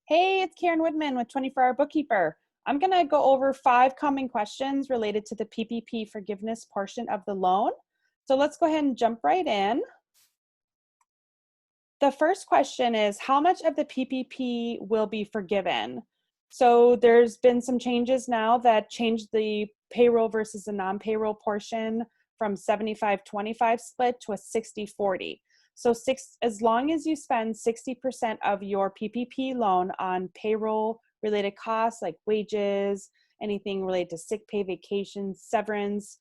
Hey, it's Karen Woodman with 24-Hour Bookkeeper. I'm going to go over 5 common questions related to the PPP forgiveness portion of the loan. So let's go ahead and jump right in. The first question is, how much of the PPP will be forgiven? So there's been some changes now that changed the payroll versus the non-payroll portion from 75-25 split to a 60-40. So as long as you spend 60% of your PPP loan on payroll related costs like wages, anything related to sick pay, vacations, severance,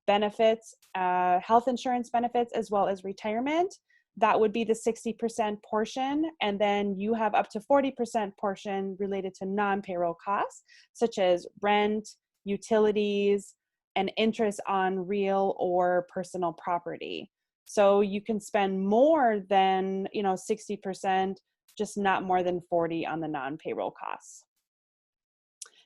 benefits, health insurance benefits, as well as retirement, that would be the 60% portion. And then you have up to 40% portion related to non-payroll costs, such as rent, utilities, and interest on real or personal property. So you can spend more than 60%, just not more than 40 on the non-payroll costs.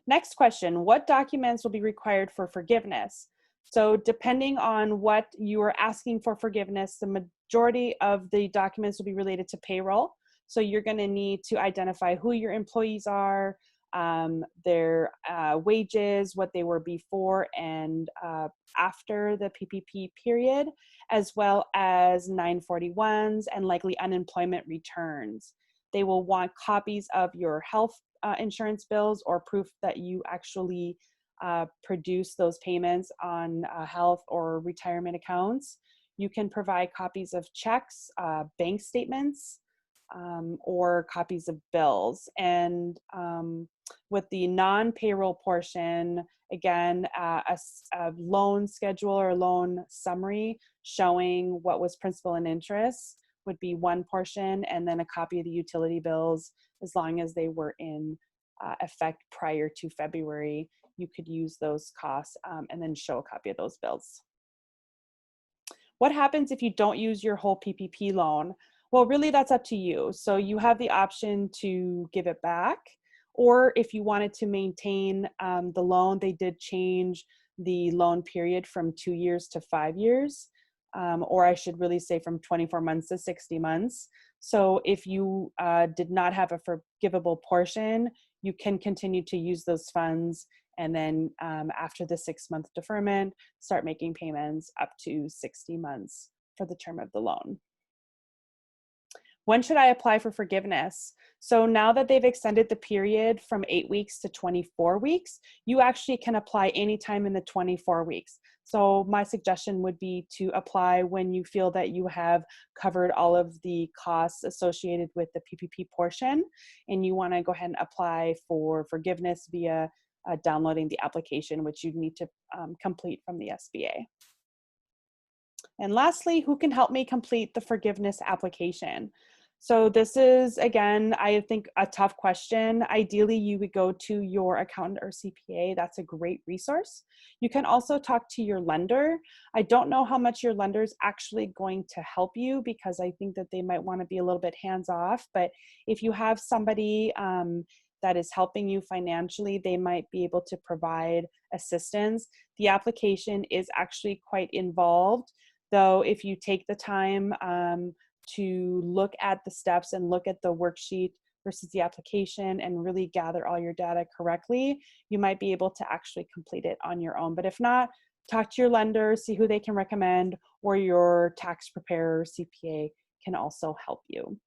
Next question, what documents will be required for forgiveness? So depending on what you are asking for forgiveness, the majority of the documents will be related to payroll. So you're going to need to identify who your employees are, their wages, what they were before and after the PPP period, as well as 941s and likely unemployment returns. They will want copies of your health insurance bills or proof that you actually produce those payments on health or retirement accounts. You can provide copies of checks, bank statements, or copies of bills. And with the non-payroll portion, again, a loan schedule or loan summary showing what was principal and interest would be one portion, and then a copy of the utility bills, as long as they were in effect prior to February, you could use those costs and then show a copy of those bills. What happens if you don't use your whole PPP loan? Well, really that's up to you. So you have the option to give it back, or if you wanted to maintain the loan, they did change the loan period from 2 years to 5 years, or I should really say from 24 months to 60 months. So if you did not have a forgivable portion, you can continue to use those funds, and then after the 6-month deferment, start making payments up to 60 months for the term of the loan. When should I apply for forgiveness? So now that they've extended the period from 8 weeks to 24 weeks, you actually can apply anytime in the 24 weeks. So my suggestion would be to apply when you feel that you have covered all of the costs associated with the PPP portion, and you want to go ahead and apply for forgiveness via downloading the application, which you need to complete from the SBA. And lastly, who can help me complete the forgiveness application? So this is, again, I think a tough question. Ideally, you would go to your accountant or CPA. That's a great resource. You can also talk to your lender. I don't know how much your lender is actually going to help you, because I think that they might want to be a little bit hands-off. But if you have somebody that is helping you financially, they might be able to provide assistance. The application is actually quite involved, though if you take the time to look at the steps and look at the worksheet versus the application and really gather all your data correctly, you might be able to actually complete it on your own. But if not, talk to your lender, see who they can recommend, or your tax preparer, CPA can also help you.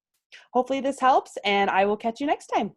Hopefully this helps, and I will catch you next time.